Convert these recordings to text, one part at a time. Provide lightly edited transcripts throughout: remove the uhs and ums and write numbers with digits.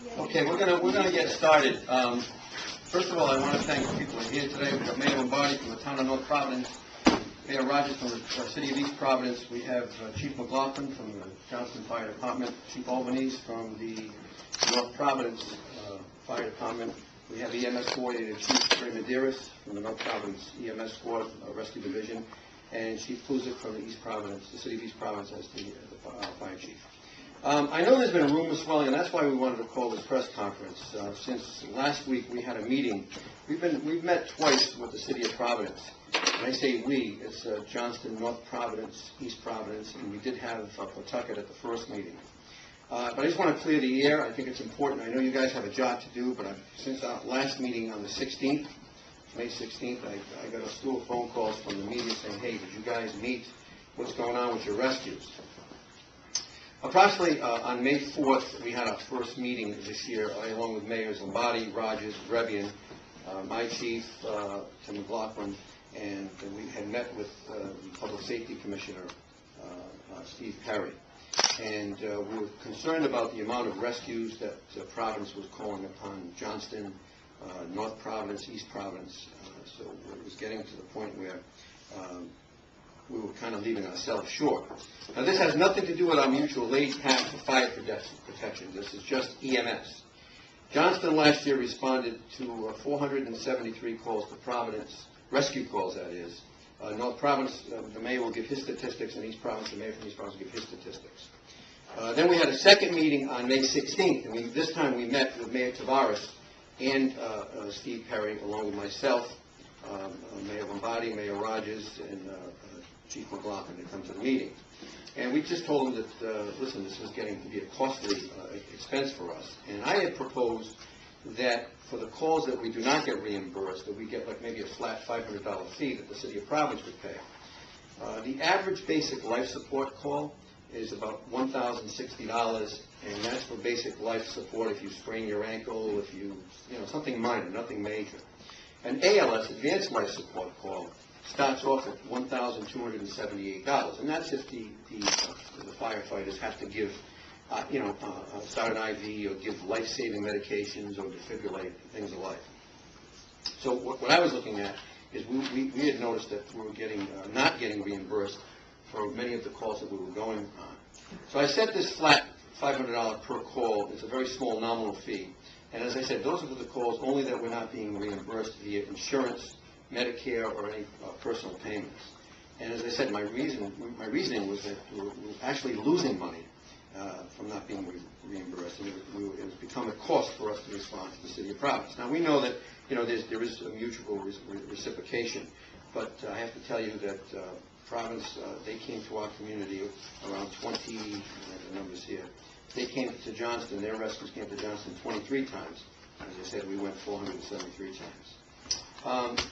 Okay, we're gonna get started. First of all, I want to thank the people who are here today. We've got Mayor Lombardi from the town of North Providence, Mayor Rogers from the city of East Providence. We have Chief McLaughlin from the Johnston Fire Department, Chief Albanese from the North Providence Fire Department. We have EMS Coordinator Chief Ray Medeiros from the North Providence EMS Squad Rescue Division, and Chief Kluzik from the East Providence, the city of East Providence, as the fire chief. I know there's been a rumor swelling, and that's why we wanted to call this press conference. Since last week we had a meeting. We've met twice with the city of Providence. When I say we, it's Johnston, North Providence, East Providence, and we did have Pawtucket at the first meeting. But I just want to clear the air. I think it's important. I know you guys have a job to do, but since our last meeting on the 16th, May 16th, I got a slew of phone calls from the media saying, hey, did you guys meet? What's going on with your rescues? Approximately on May 4th, we had our first meeting this year, along with Mayors Lombardi, Rogers, Brevian, my chief, Tim McLaughlin, and we had met with the Public Safety Commissioner, Steve Perry. And we were concerned about the amount of rescues that Providence was calling upon Johnston, North Providence, East Providence. So it was getting to the point where we were kind of leaving ourselves short. Now, this has nothing to do with our mutual aid pact for fire protection. This is just EMS. Johnston last year responded to 473 calls to Providence, rescue calls, that is. North Providence, the mayor will give his statistics, and East Providence, the mayor from East Providence will give his statistics. Then we had a second meeting on May 16th, and this time we met with Mayor Tavares and Steve Perry, along with myself, Mayor Lombardi, Mayor Rogers, and Chief McLaughlin to come to the meeting. And we just told them that, listen, this is getting to be a costly expense for us. And I had proposed that for the calls that we do not get reimbursed, that we get like maybe a flat $500 fee that the city of Providence would pay. The average basic life support call is about $1,060, and that's for basic life support if you sprain your ankle, if you something minor, nothing major. An ALS, advanced life support call, starts off at $1,278, and that's if the firefighters have to give, start an IV or give life-saving medications or defibrillate, things of life. So what I was looking at is we had noticed that we were not getting reimbursed for many of the calls that we were going on. So I set this flat $500 per call. It's a very small nominal fee. And as I said, those are for the calls only that we're not being reimbursed via insurance, Medicare, or any personal payments. And as I said, my reasoning was that we were actually losing money from not being reimbursed, and it was become a cost for us to respond to the city of Providence. Now we know that there is a mutual reciprocation, but I have to tell you that Providence, they came to our community around 20, the numbers here. They came to Johnston, their rescues came to Johnston 23 times. As I said, we went 473 times.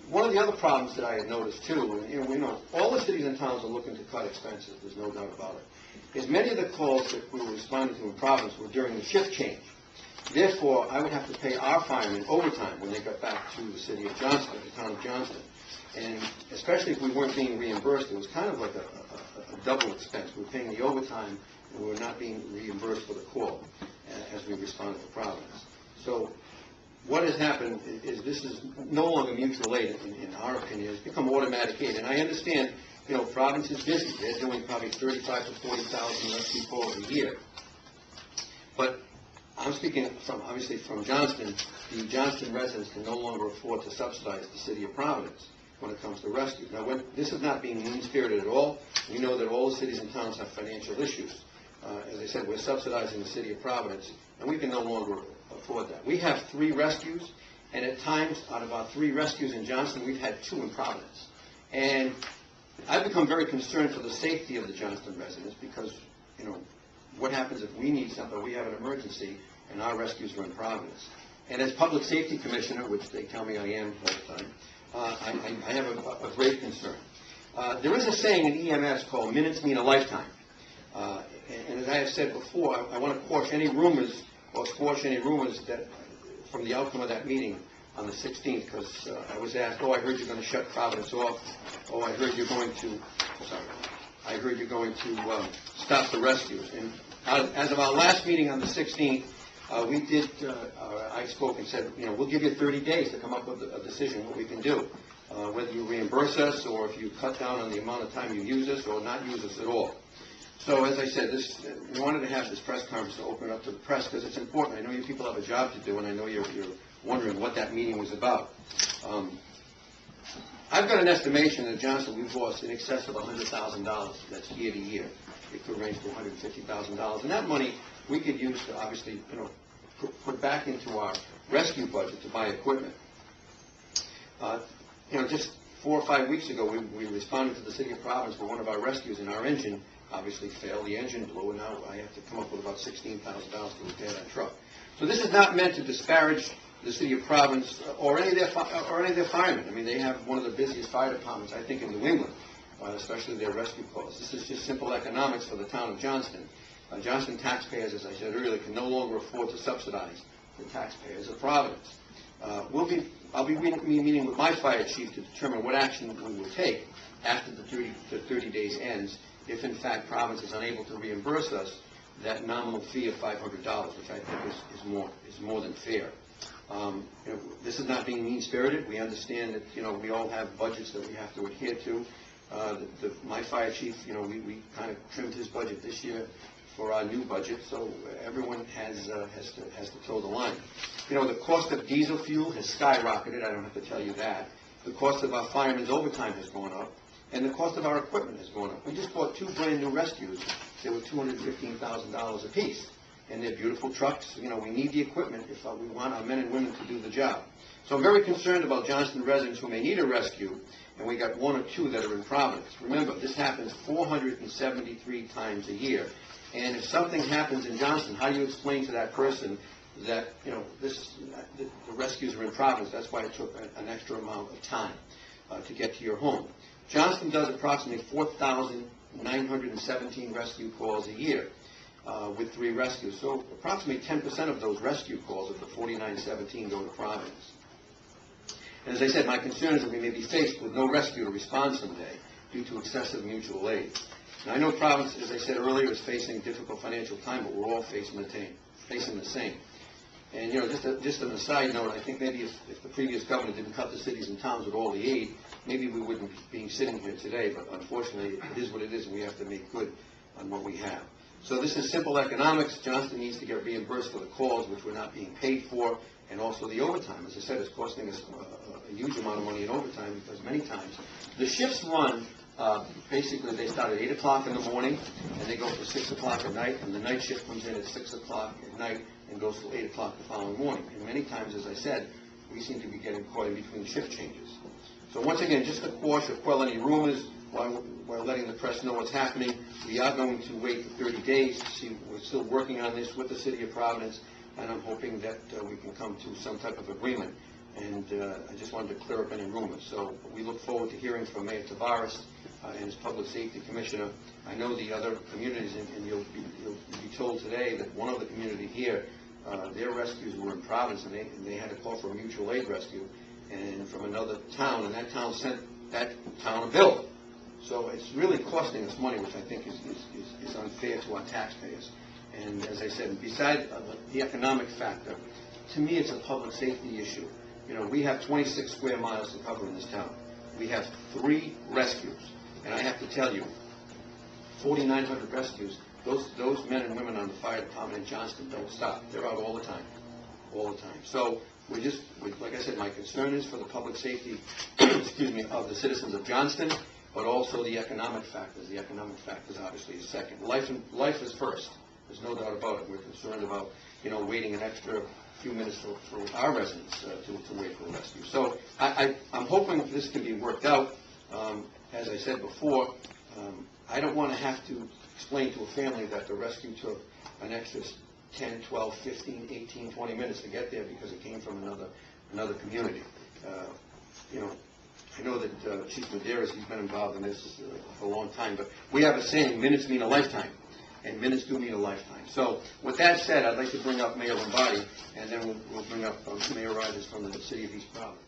One of the other problems that I had noticed too, and we know all the cities and towns are looking to cut expenses, there's no doubt about it, is many of the calls that we were responding to in Providence were during the shift change. Therefore, I would have to pay our firemen overtime when they got back to the city of Johnston, the town of Johnston. And especially if we weren't being reimbursed, it was kind of like a double expense. We were paying the overtime, and we were not being reimbursed for the call as we responded to Providence. So what has happened is this is no longer mutual aid, in our opinion. It's become automatic aid. And I understand, Providence is busy. They're doing probably 35,000 to 40,000 rescue calls a year. But I'm speaking obviously from Johnston. The Johnston residents can no longer afford to subsidize the city of Providence when it comes to rescue. Now, this is not being mean-spirited at all. We know that all the cities and towns have financial issues. As I said, we're subsidizing the city of Providence, and we can no longer afford that. We have 3 rescues, and at times, out of our 3 rescues in Johnston, we've had 2 in Providence. And I've become very concerned for the safety of the Johnston residents because, what happens if we need something, we have an emergency, and our rescues are in Providence. And as Public Safety Commissioner, which they tell me I am all the time, I have a great concern. There is a saying in EMS called minutes mean a lifetime. And as I have said before, I want to quash any rumors or squash any rumors that from the outcome of that meeting on the 16th, because I was asked, I heard you're going to shut Providence off. I heard you're going to, stop the rescues. And as of our last meeting on the 16th, I spoke and said, we'll give you 30 days to come up with a decision what we can do. Whether you reimburse us or if you cut down on the amount of time you use us or not use us at all. So as I said, we wanted to have this press conference to open it up to the press because it's important. I know you people have a job to do, and I know you're wondering what that meeting was about. I've got an estimation that Johnson, we've lost in excess of $100,000. That's year to year. It could range to $150,000. And that money we could use to obviously, put back into our rescue budget to buy equipment. Just 4 or 5 weeks ago, we responded to the city of Providence for one of our rescues, and our engine obviously failed. The engine blew, and now I have to come up with about $16,000 to repair that truck. So this is not meant to disparage the city of Providence or any of their firemen. I mean, they have one of the busiest fire departments, I think, in New England, especially their rescue calls. This is just simple economics for the town of Johnston. Johnston taxpayers, as I said earlier, can no longer afford to subsidize the taxpayers of Providence. I'll be meeting with my fire chief to determine what action we will take after the 30 days ends if, in fact, Providence is unable to reimburse us that nominal fee of $500, which I think is more than fair. This is not being mean-spirited. We understand that, we all have budgets that we have to adhere to. My fire chief, we kind of trimmed his budget this year for our new budget, so everyone has to toe the line. The cost of diesel fuel has skyrocketed. I don't have to tell you that. The cost of our firemen's overtime has gone up, and the cost of our equipment has gone up. We just bought 2 brand new rescues. They were $215,000 a piece, and they're beautiful trucks. We need the equipment if we want our men and women to do the job. So I'm very concerned about Johnston residents who may need a rescue, and we got 1 or 2 that are in Providence. Remember, this happens 473 times a year. And if something happens in Johnston, how do you explain to that person that, the rescues are in Providence? That's why it took an extra amount of time to get to your home. Johnston does approximately 4,917 rescue calls a year with 3 rescues. So approximately 10% of those rescue calls of the 4,917 go to Providence. And as I said, my concern is that we may be faced with no rescue to respond someday due to excessive mutual aid. Now, I know Providence, as I said earlier, is facing difficult financial time, but we're all facing the same. And, just an aside note, I think maybe if the previous governor didn't cut the cities and towns with all the aid, maybe we wouldn't be sitting here today. But unfortunately, it is what it is, and we have to make good on what we have. So this is simple economics. Johnston needs to get reimbursed for the calls, which we're not being paid for, and also the overtime. As I said, it's costing us a huge amount of money in overtime because many times the shifts run. Basically, they start at 8 o'clock in the morning, and they go for 6 o'clock at night, and the night shift comes in at 6 o'clock at night and goes till 8 o'clock the following morning. And many times, as I said, we seem to be getting caught in between shift changes. So once again, just to quash or quell any rumors while letting the press know what's happening, we are going to wait for 30 days to see. We're still working on this with the city of Providence, and I'm hoping that we can come to some type of agreement. And I just wanted to clear up any rumors. So we look forward to hearing from Mayor Tavares and his Public Safety Commissioner. I know the other communities, and you'll be told today that one of the community here, their rescues were in Providence, and they had to call for a mutual aid rescue, and from another town, and that town sent that town a bill. So it's really costing us money, which I think is unfair to our taxpayers. And as I said, besides the economic factor, to me it's a public safety issue. We have 26 square miles to cover in this town. We have 3 rescues. And I have to tell you, 4,900 rescues, those men and women on the fire department in Johnston don't stop. They're out all the time. So like I said, my concern is for the public safety, of the citizens of Johnston, but also the economic factors. The economic factors obviously is second. Life is first. There's no doubt about it. We're concerned about, waiting an extra few minutes for our residents to wait for a rescue. So I'm hoping this can be worked out. As I said before, I don't want to have to explain to a family that the rescue took an extra 10, 12, 15, 18, 20 minutes to get there because it came from another community. I know that Chief Medeiros, he's been involved in this for a long time, but we have a saying, minutes mean a lifetime, and minutes do mean a lifetime. So with that said, I'd like to bring up Mayor Lombardi, and then we'll bring up Mayor Rogers from the City of East Providence.